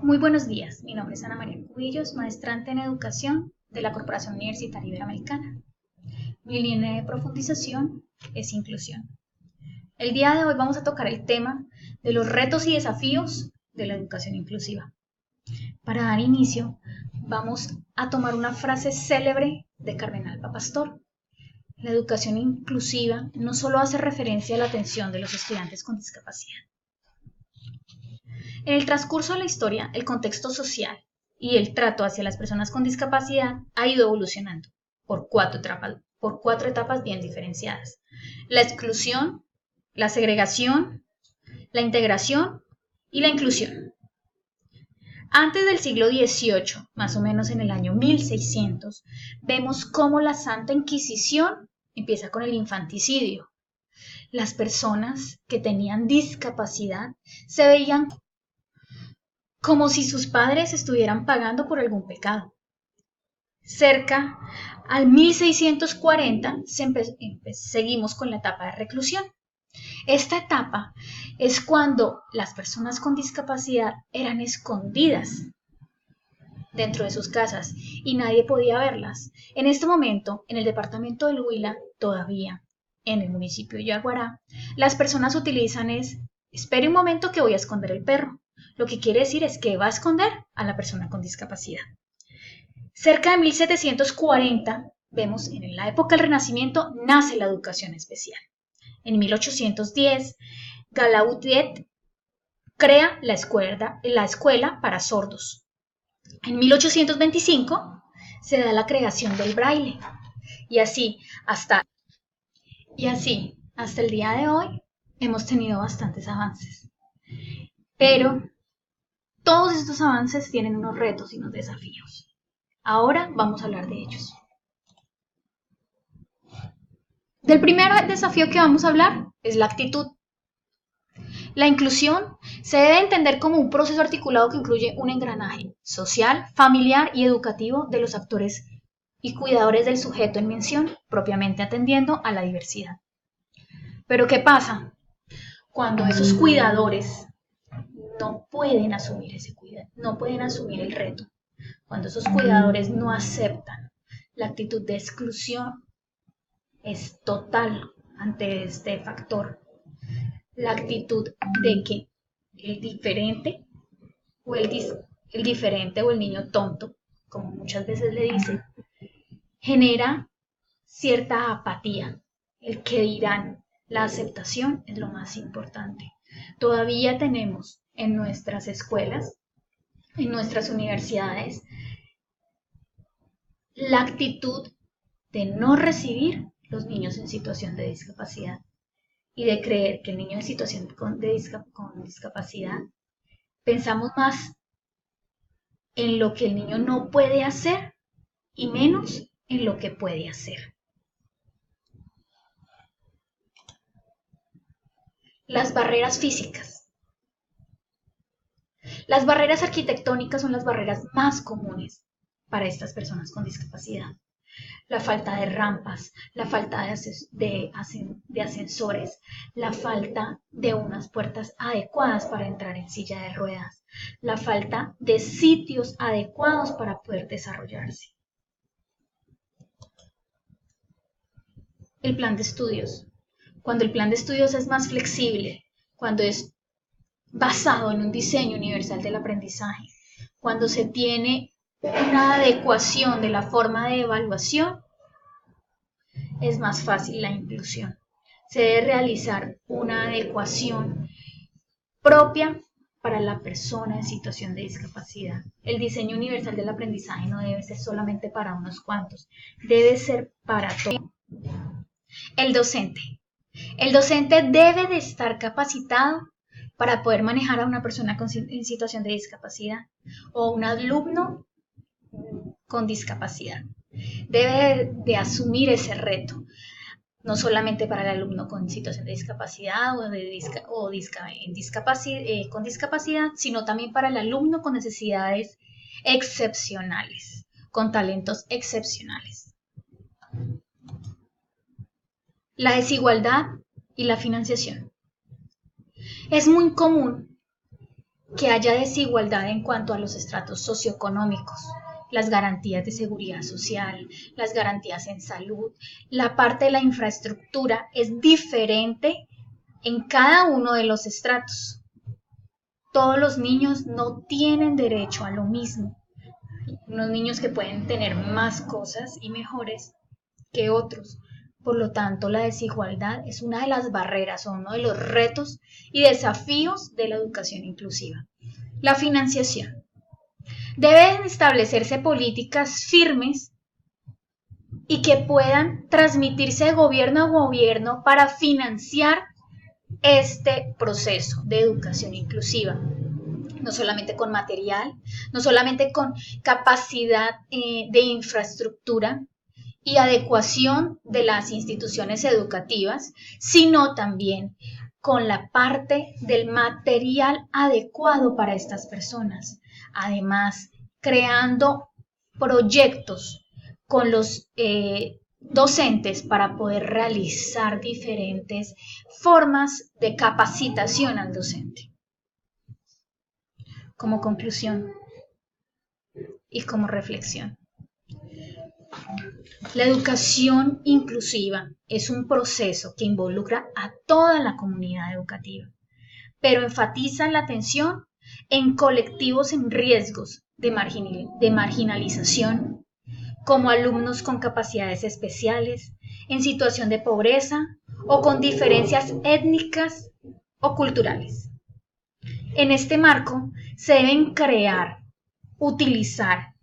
Muy buenos días, mi nombre es Ana María Cubillos, maestrante en Educación de la Corporación Universitaria Iberoamericana. Mi línea de profundización es inclusión. El día de hoy vamos a tocar el tema de los retos y desafíos de la educación inclusiva. Para dar inicio, vamos a tomar una frase célebre de Carmen Alba Pastor. La educación inclusiva no solo hace referencia a la atención de los estudiantes con discapacidad. En el transcurso de la historia, el contexto social y el trato hacia las personas con discapacidad ha ido evolucionando por cuatro etapas bien diferenciadas: la exclusión, la segregación, la integración y la inclusión. Antes del siglo XVIII, más o menos en el año 1600, vemos cómo la Santa Inquisición empieza con el infanticidio. Las personas que tenían discapacidad se veían como si sus padres estuvieran pagando por algún pecado. Cerca al 1640 seguimos con la etapa de reclusión. Esta etapa es cuando las personas con discapacidad eran escondidas dentro de sus casas y nadie podía verlas. En este momento, en el departamento del Huila, todavía en el municipio de Yaguará, las personas utilizan espere un momento que voy a esconder el perro. Lo que quiere decir es que va a esconder a la persona con discapacidad. Cerca de 1740, vemos en la época del Renacimiento, nace la educación especial. En 1810, Gallaudet crea la escuela para sordos. En 1825 se da la creación del braille. Y así hasta el día de hoy hemos tenido bastantes avances. Pero todos estos avances tienen unos retos y unos desafíos. Ahora vamos a hablar de ellos. Del primer desafío que vamos a hablar es la actitud. La inclusión se debe entender como un proceso articulado que incluye un engranaje social, familiar y educativo de los actores y cuidadores del sujeto en mención, propiamente atendiendo a la diversidad. Pero ¿qué pasa cuando esos cuidadores no pueden asumir no pueden asumir el reto? Cuando esos cuidadores no aceptan la actitud de exclusión, es total ante este factor. La actitud de que el diferente o el niño tonto, como muchas veces le dicen, genera cierta apatía. El que dirán, la aceptación es lo más importante. Todavía tenemos en nuestras escuelas, en nuestras universidades, la actitud de no recibir los niños en situación de discapacidad y de creer que el niño en situación con discapacidad, pensamos más en lo que el niño no puede hacer y menos en lo que puede hacer. Las barreras físicas. Las barreras arquitectónicas son las barreras más comunes para estas personas con discapacidad. La falta de rampas, la falta de ascensores, la falta de unas puertas adecuadas para entrar en silla de ruedas, la falta de sitios adecuados para poder desarrollarse. El plan de estudios. Cuando el plan de estudios es más flexible, cuando es basado en un diseño universal del aprendizaje, cuando se tiene una adecuación de la forma de evaluación, es más fácil la inclusión. Se debe realizar una adecuación propia para la persona en situación de discapacidad. El diseño universal del aprendizaje no debe ser solamente para unos cuantos, debe ser para todos. El docente. El docente debe de estar capacitado para poder manejar a una persona en situación de discapacidad o un alumno con discapacidad. Debe de asumir ese reto, no solamente para el alumno con situación de discapacidad con discapacidad, sino también para el alumno con necesidades excepcionales, con talentos excepcionales. La desigualdad y la financiación. Es muy común que haya desigualdad en cuanto a los estratos socioeconómicos, las garantías de seguridad social, las garantías en salud, la parte de la infraestructura es diferente en cada uno de los estratos. Todos los niños no tienen derecho a lo mismo. Unos niños que pueden tener más cosas y mejores que otros. Por lo tanto, la desigualdad es una de las barreras o uno de los retos y desafíos de la educación inclusiva. La financiación. Deben establecerse políticas firmes y que puedan transmitirse de gobierno a gobierno para financiar este proceso de educación inclusiva. No solamente con material, no solamente con capacidad de infraestructura y adecuación de las instituciones educativas, sino también con la parte del material adecuado para estas personas. Además, creando proyectos con los docentes para poder realizar diferentes formas de capacitación al docente. Como conclusión y como reflexión. La educación inclusiva es un proceso que involucra a toda la comunidad educativa, pero enfatiza la atención en colectivos en riesgos de marginalización, como alumnos con capacidades especiales, en situación de pobreza o con diferencias étnicas o culturales. En este marco se deben crear, utilizar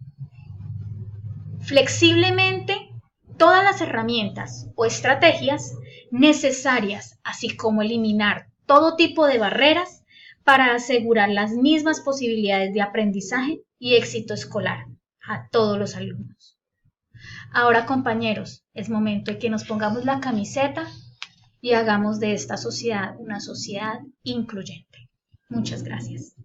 flexiblemente todas las herramientas o estrategias necesarias, así como eliminar todo tipo de barreras para asegurar las mismas posibilidades de aprendizaje y éxito escolar a todos los alumnos. Ahora, compañeros, es momento de que nos pongamos la camiseta y hagamos de esta sociedad una sociedad incluyente. Muchas gracias.